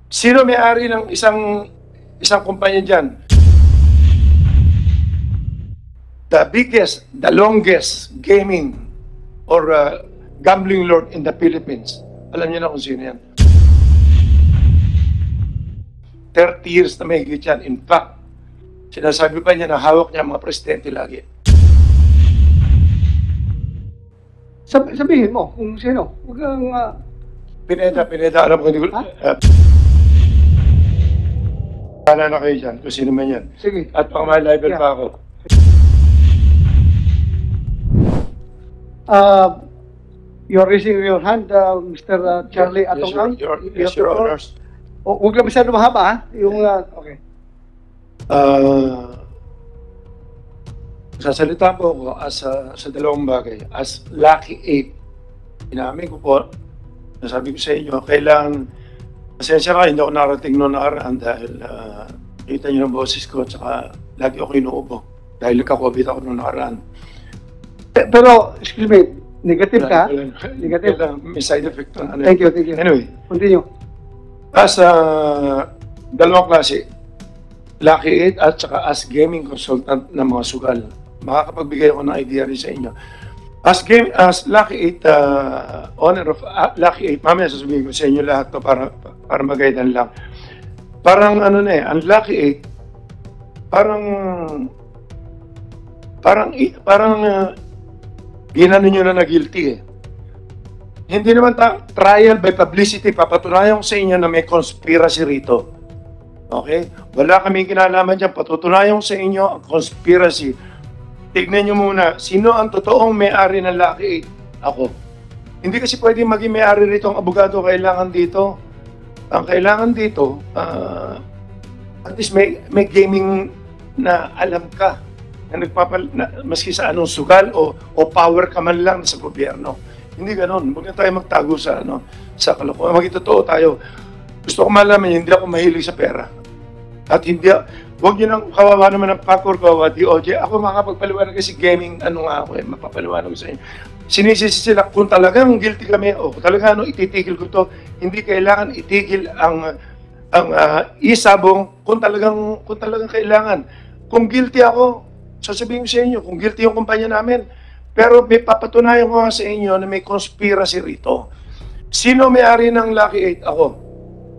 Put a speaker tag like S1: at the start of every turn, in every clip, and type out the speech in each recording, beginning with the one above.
S1: Sino may-ari ng isang kumpanya dyan? The biggest, the longest gaming or gambling lord in the Philippines. Alam niyo na kung sino yan. 30 years na may higit yan. In fact, sinasabi pa niya na hawak niya mga presidente lagi.
S2: Sabihin mo kung sino. Huwag kang...
S1: Pineda, alam ko hindi ko... Wala na kayo dyan, kung sino man yan.
S2: Sige.
S1: At pang may level pa ako.
S2: You're raising your hand, Mr. Charlie Atongang.
S1: Yes, Your Honors.
S2: Huwag lang masyado mahaba, ha? Yung, okay.
S1: Sasalita po ako sa dalawang bagay. As Lucky 8, inamin ko po, nasabi ko sa inyo, kailangan, pasensya ka, hindi ako narating noong nakaraan dahil kita niyo ng boses ko, tsaka lagi ako inuubo dahil nagka-COVID ako noong nakaraan.
S2: Pero, excuse me, negative ka? Negative.
S1: May side effect na ano.
S2: Thank you, thank you.
S1: Anyway,
S2: Continue.
S1: as dalawang klase, Lucky 8 at saka as gaming consultant ng mga sugal, makakapagbigay ako ng idea rin sa inyo. As Lucky 8, owner of Lucky 8, mamaya sasabihin ko sa inyo lahat to para magaydan lang. Parang ano na ang Lucky 8, parang ginano nyo na guilty eh. Hindi naman trial by publicity, papatunayan ko sa inyo na may conspiracy rito. Okay? Wala kaming kinalaman dyan, patutunayan ko sa inyo ang conspiracy. Tignan nyo muna, sino ang totoong may-ari ng Lucky 8? Ako. Hindi kasi pwede maging may-ari rito ang abogado kailangan dito. Ang kailangan dito, at least may gaming na alam ka na maski sa anong sugal o power ka man lang sa gobyerno. Hindi ganoon. Huwag na tayo magtago sa kalokohan. Magitotoo tayo. Gusto ko malaman, hindi ako mahilig sa pera. At hindi, huwag nyo nang kawawa naman ng PACOR, kawawa DOJ. Ako makapagpaliwanag kasi gaming, mapapaliwanag ko sa inyo. Sinisisi sila, kung talagang guilty kami, kung talagang ititigil ko to, hindi kailangan itigil ang isabong kung talagang kailangan. Kung guilty ako, sasabihin ko sa inyo, kung guilty yung kumpanya namin, pero may papatunayan ko nga sa inyo na may conspiracy rito. Sino may-ari ng Lucky 8? Ako.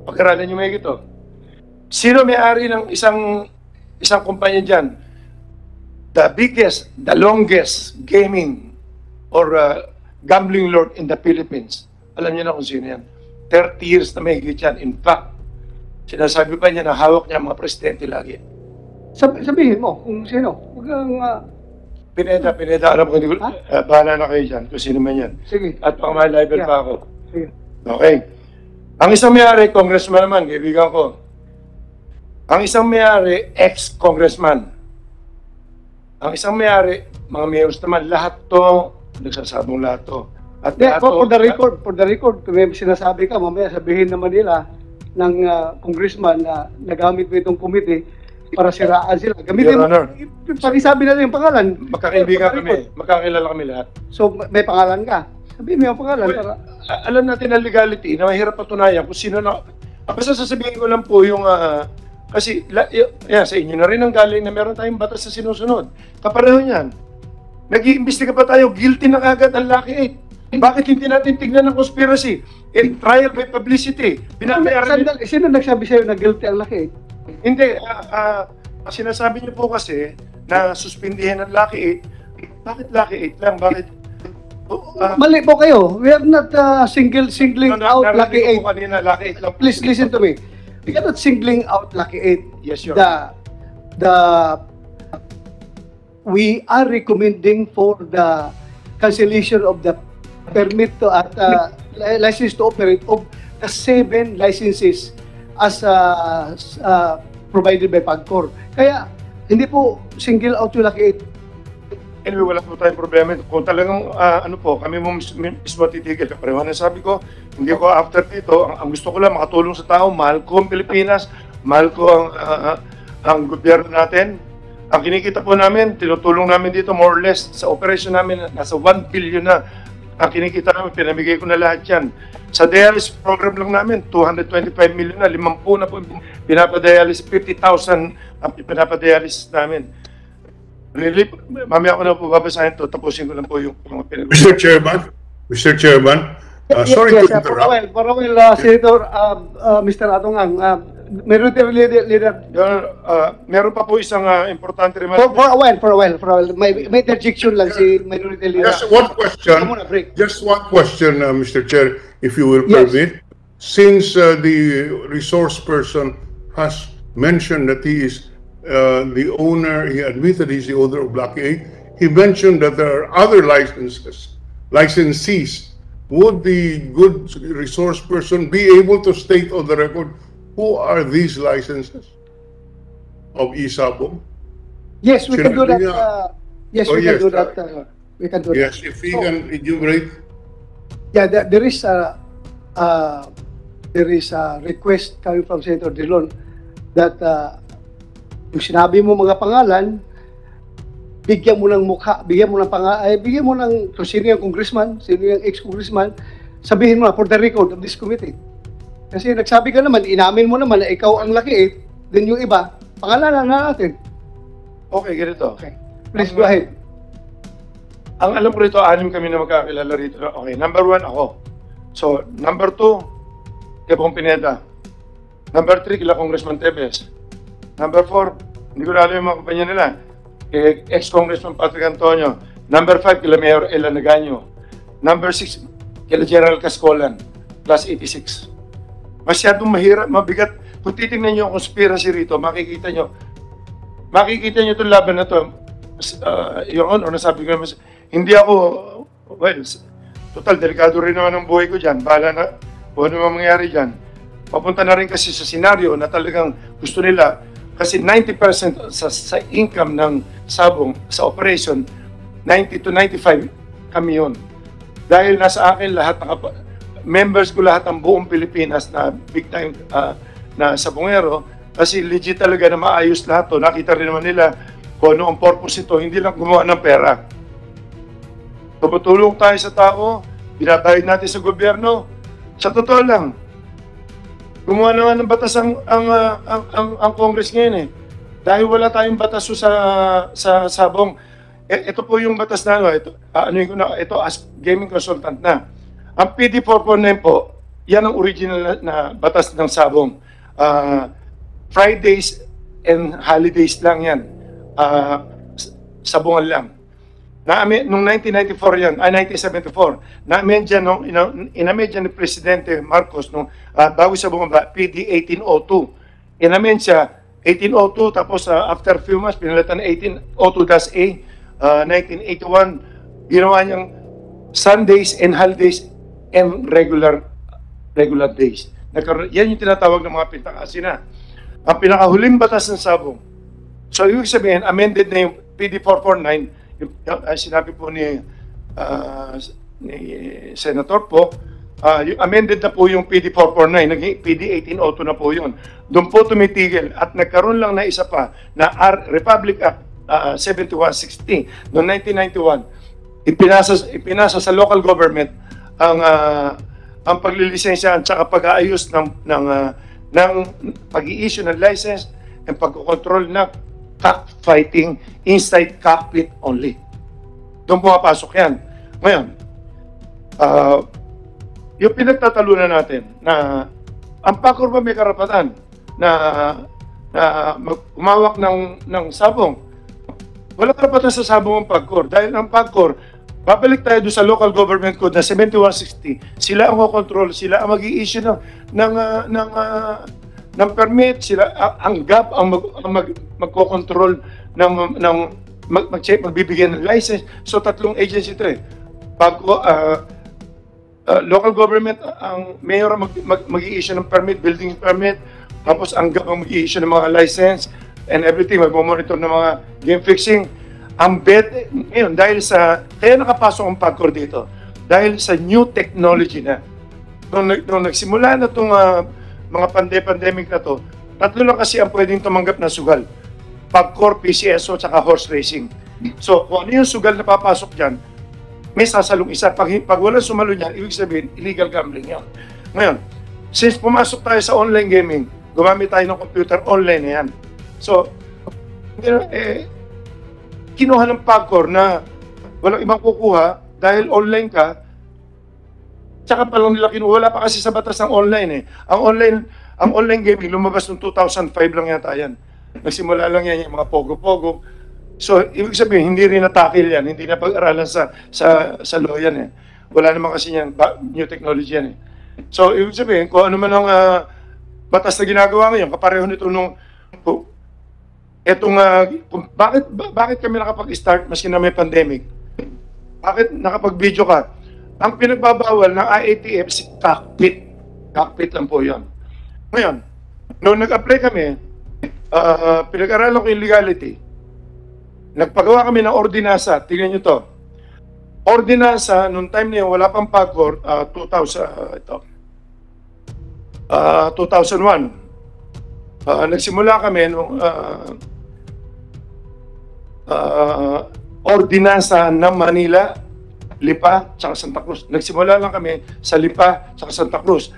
S1: Pag-aralan nyo may ito. Sino may-ari ng isang kumpanya dyan? The biggest, the longest gaming or gambling lord in the Philippines. Alam niyo na kung sino yan. 30 years na may higit yan. In fact, sinasabi pa niya na hawak niya mga presidente lagi.
S2: Sabihin mo kung sino. Huwag kang...
S1: Pineda, alam ko hindi ko... bahala na kayo dyan kung sino man yan.
S2: Sige.
S1: At pang may level pa ako.
S2: Sige.
S1: Okay. Ang isang may-ari, congressman naman, kaibigan ko. Ang isang may-ari, ex-congressman. Ang isang may-ari, mga mayors naman, lahat to, nagsasabong lahat to. At
S2: Yeah, for the record, kung may sinasabi ka, mamaya sabihin naman nila ng congressman na nagamit mo itong committee para siraan sila. Gamitin
S1: Your Honor.
S2: Pakisabi na yung pangalan.
S1: magkakaibigan kami, magkakilala kami lahat.
S2: So, may pangalan ka. Sabihin mo yung pangalan para...
S1: Alam natin ang legality na mahirap patunayan kung sino na... Basta sasabihin ko lang po yung... kasi sa inyo na rin ang galing na meron tayong batas na sinusunod. Kapareho niyan. Nag-iimbestiga pa tayo, guilty na kagad ang Lucky 8. Bakit hindi natin tignan ng conspiracy? Trial by publicity.
S2: Sino nagsabi sa'yo na guilty ang Lucky 8?
S1: Hindi. Sinasabi niyo po kasi na suspindihin ang Lucky 8. Bakit Lucky 8 lang? Bakit?
S2: Mali po kayo. We are not singling out Lucky 8.
S1: Kanina, Lucky 8 lang.
S2: Please listen to me. We are not singling out Lucky 8.
S1: Yes, Your
S2: We are recommending for the cancellation of the permit to license to operate of the 7 licenses as provided by PAGCOR. Kaya hindi po single out yung Lucky 8.
S1: Anyway, wala po tayong problema. Kung talagang, kami mo mismo titigil. Kapareho na sabi ko, hindi ko after dito, ang gusto ko lang makatulong sa tao, mahal ko ang Pilipinas, mahal ko ang gobyerno natin. Ang kinikita po namin, tinutulong namin dito more or less, sa operation namin, nasa 1 billion na. ang kinikita namin, pinamigay ko na lahat yan. Sa dialysis program lang namin, 225 million na, 50 na po pinapadialysis, 50,000 ang pinapadialysis namin. Really, mamaya ko na po babasahin to, tapusin ko lang po yung mga
S3: Mr. Chairman, sorry to interrupt.
S2: Senator, Mr. Atongang, Minority Leader.
S1: Meron pa po isang importante remark.
S2: For a while. May interjection lang si Minority Leader.
S3: Just one question, Mr. Chair, if you will permit. Since the resource person has mentioned that he is the owner, he admitted he's the owner of Block A, he mentioned that there are other licensees. Would the good resource person be able to state on the record who are these licenses of Isabong?
S2: Yes, we can do that. Yes, we can do that. We can do that.
S3: Yes, if he can enumerate.
S2: Yeah, there is a request coming from Senator Drilon that yung sinabi mo mga pangalan, bigyan mo ng mukha, bigyan mo ng kung sino yung congressman, sino yung ex-congressman, sabihin mo na for the record of this committee. Kasi nagsabi ka naman, inamin mo naman na ikaw ang laki then yung iba, pangalanan na natin.
S1: Okay, ganito.
S2: Okay. Please go ahead.
S1: Ang alam ko rito, 6 kami na magkakilala rito. Okay, number 1 ako. So, number 2, kay Bong Pineda. Number 3, kila Congressman Tevez. Number 4, hindi ko na alam yung mga kumpanya nila. Kay ex-Congressman Patrick Antonio. Number 5, kila Mayor Ella Nagaño. Number 6, kila General Cascolan. Plus 86. Masyadong mahirap, mabigat. Kung titingnan nyo ang conspiracy rito, makikita nyo itong laban na to. Your Honor, nasabi ko naman, hindi ako, well, total, delikado rin naman ang buhay ko dyan. Bahala na, kung ano naman mangyari dyan. Papunta na rin kasi sa senaryo na talagang gusto nila, kasi 90% sa income ng Sabong, sa operation, 90 to 95 kami yun. Dahil nasa akin lahat, members ko lahat ang buong Pilipinas na big time na sabongero, kasi legit talaga na maayos lahat to. Nakita rin naman nila kung ano ang purpose ito, hindi lang gumawa ng pera. Tumutulong tayo sa tao, binabayad natin sa gobyerno. Sa totoo lang, gumawa naman ng batas ang Congress ngayon eh. Dahil wala tayong batas sa Sabong. Ito po yung batas na ito as gaming consultant na. Ang PD 449 po, yan ang original na batas ng Sabong. Fridays and holidays lang yan. Sabungan lang. Noong 1994 yan, 1974, na-amend dyan, in-amend dyan ni Presidente Marcos bago sa bumaba, PD 1802. In-amend siya, 1802, tapos after a few months, pinalitan na 1802-A, 1981, ginawa niyang Sundays and holidays and regular days. Yan yung tinatawag ng mga pintakasin na. Ang pinakahuling batas ng Sabong. So, ibig sabihin, amended na yung PD 449, yung sinabi po ni Senator po, yung amended na po yung PD 449, naging PD 1802 na po yun. Doon po tumitigil at nagkaroon lang na isa pa na Republic Act 7160 noong 1991. Ipinasa sa local government ang paglilisensya at saka pag-aayos ng pag-i-issue ng license and pagkocontrol ng cockfighting inside cockpit only. Doon pumapasok yan. Ngayon, yung pinagtatalunan natin na ang PAGCOR ba may karapatan na umawak ng sabong? Wala karapatan sa sabong ang PAGCOR dahil ang PAGCOR, babalik tayo doon sa local government code na 7160, sila ang control, sila ang mag-i-issue ng permit, sila ang GAP ang magko-control magbibigyan ng license. So tatlong agency ito eh. Local government, ang mayor ang mag-i-issue ng permit, building permit, tapos ang GAP ang mag-i-issue ng mga license and everything, mag-monitor ng mga game fixing. Ang bet, ngayon, kaya nakapasok ang PAGCOR dito, dahil sa new technology na. Nung nagsimula na itong mga pandemic na to, tatlo lang kasi ang pwedeng tumanggap na sugal. PAGCOR, PCSO, tsaka horse racing. So, kung ano yung sugal na papasok dyan, may sasalong isa. Pag walang sumalo niyan, ibig sabihin, illegal gambling yan. Ngayon, since pumasok tayo sa online gaming, gumamit tayo ng computer, online na yan. So, kinuha ng PAGCOR na walang ibang kukuha dahil online ka, tsaka pa lang nila kinuha. Wala pa kasi sa batas ng online eh. Ang online gaming, lumabas noong 2005 lang yata yan. Nagsimula lang yan yung mga pogo-pogo. So, ibig sabihin, hindi rin natakil yan, hindi na pag-aralan sa law yan eh. Wala naman kasi yan, new technology yan eh. So, ibig sabihin, kung ano man ang batas na ginagawa ngayon, kapareho nito nung, bakit kami nakapag-start maski na may pandemic? Bakit nakapag-video ka? Ang pinagbabawal ng IATF, si cockpit. Cockpit lang po yan. Ngayon, noong nag-apply kami, pinag-aralan ko yung legality. Nagpagawa kami ng ordinansa. Tingnan nyo to. Ordinansa, noong time na yun, wala pang PAGCOR, 2001. Nagsimula kami nung ordinansa ng Manila, Lipa, tsaka Santa Cruz. Nagsimula lang kami sa Lipa, tsaka Santa Cruz.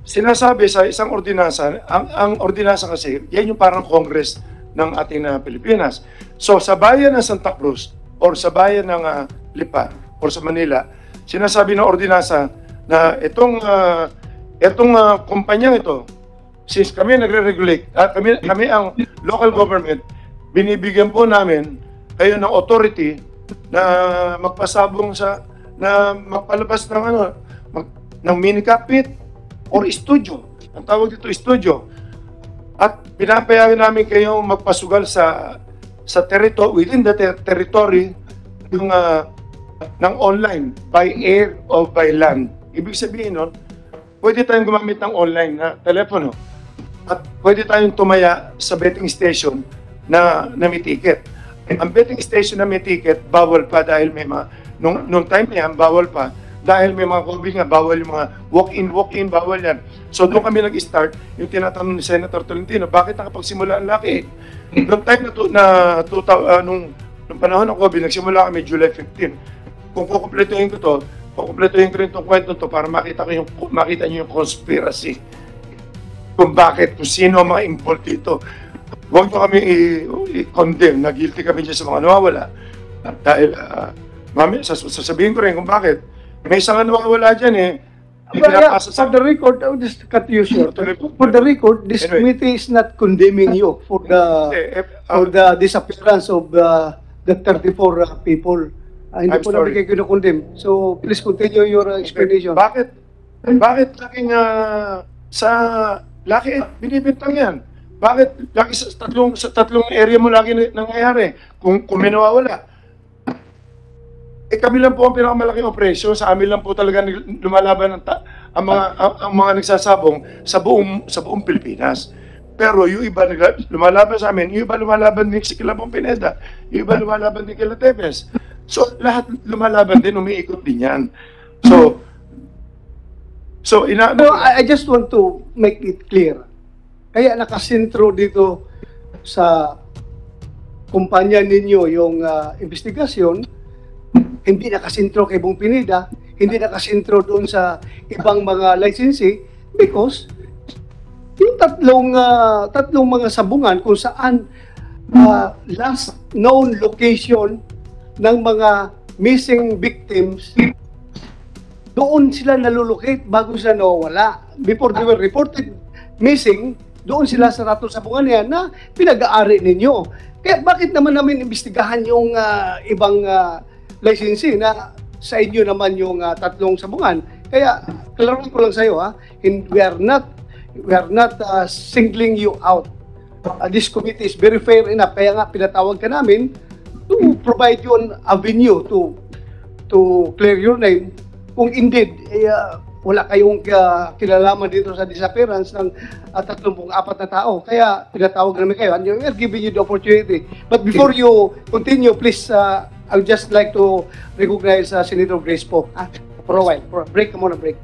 S1: Sinasabi sa isang ordinansa, ang ordinansa kasi, yan yung parang Congress ng ating Pilipinas. So sa bayan ng Santa Cruz or sa bayan ng Lipa or sa Manila, sinasabi ng ordinansa na itong kumpanyang ito, since kami nagre-regulate, kami ang local government, binibigyan po namin kayo ng authority na magpasabong na magpalabas ng ng mini cockpit or studio. Ang tawag dito studio. At pinapayagan namin kayong magpasugal sa territory, within the territory ng online, by air or by land. Ibig sabihin nun, pwede tayong gumamit ng online na telepono at pwede tayong tumaya sa betting station na may ticket. Ang betting station na may ticket, bawal pa dahil may nung time na yan, bawal pa dahil may mga COVID nga, bawal yung mga walk-in, bawal yan. So doon kami nag-start, yung tinatanong ni Senator Tolentino, bakit nakapagsimula ang laki? Noong time nung panahon ng COVID, nagsimula kami July 15. Kung kukumpletuhin ko rin itong kwento to para makita niyo yung conspiracy. Kung sino ang mga involved dito. Huwag nyo kami i-condemn na guilty kami dyan sa mga nawawala. Dahil, sasabihin ko rin kung bakit. May isang nawawala dyan eh.
S2: For the record, I'll just cut you short. For the record, this committee is not condemning you for the disappearance of the 34 people. Hindi po namin kayo kinukondem. So, please continue your explanation.
S1: Bakit laging laki binibintang yan? Bakit lagi sa tatlong area mo lagi nangyayari kung may nawawala? Kami lang po ang pinakamalaking operasyon, sa amin lang po talaga lumalaban ang mga nagsasabong sa buong Pilipinas. Pero yung iba lumalaban sa amin, yung iba lumalaban din si Kilabong Pineda, yung iba lumalaban din kila Tevez. So lahat lumalaban din, umiikot din yan. So
S2: I just want to make it clear. Kaya nakasentro dito sa kumpanya ninyo yung investigasyon, hindi nakasentro kay Bong Pineda, hindi nakasentro doon sa ibang mga licensee because yung tatlong mga sabungan kung saan last known location ng mga missing victims, doon sila nalulocate bago sila nawawala. Before they were reported missing, doon sila sa ratong sabungan yan na pinag-aari ninyo. Kaya bakit naman namin imbestigahan yung ibang licensee na sa inyo naman yung tatlong sabungan? Kaya klaruin ko lang sa iyo, we are not singling you out. This committee is very fair enough. Kaya nga pinatawag ka namin to provide you an avenue to clear your name. Kung indeed wala kayong kilalaman dito sa disappearance ng 34 na tao. Kaya pinatawag namin kayo and we are giving you the opportunity. But before you continue, please, I would just like to recognize Senator Grace po. For a while. Break muna, break.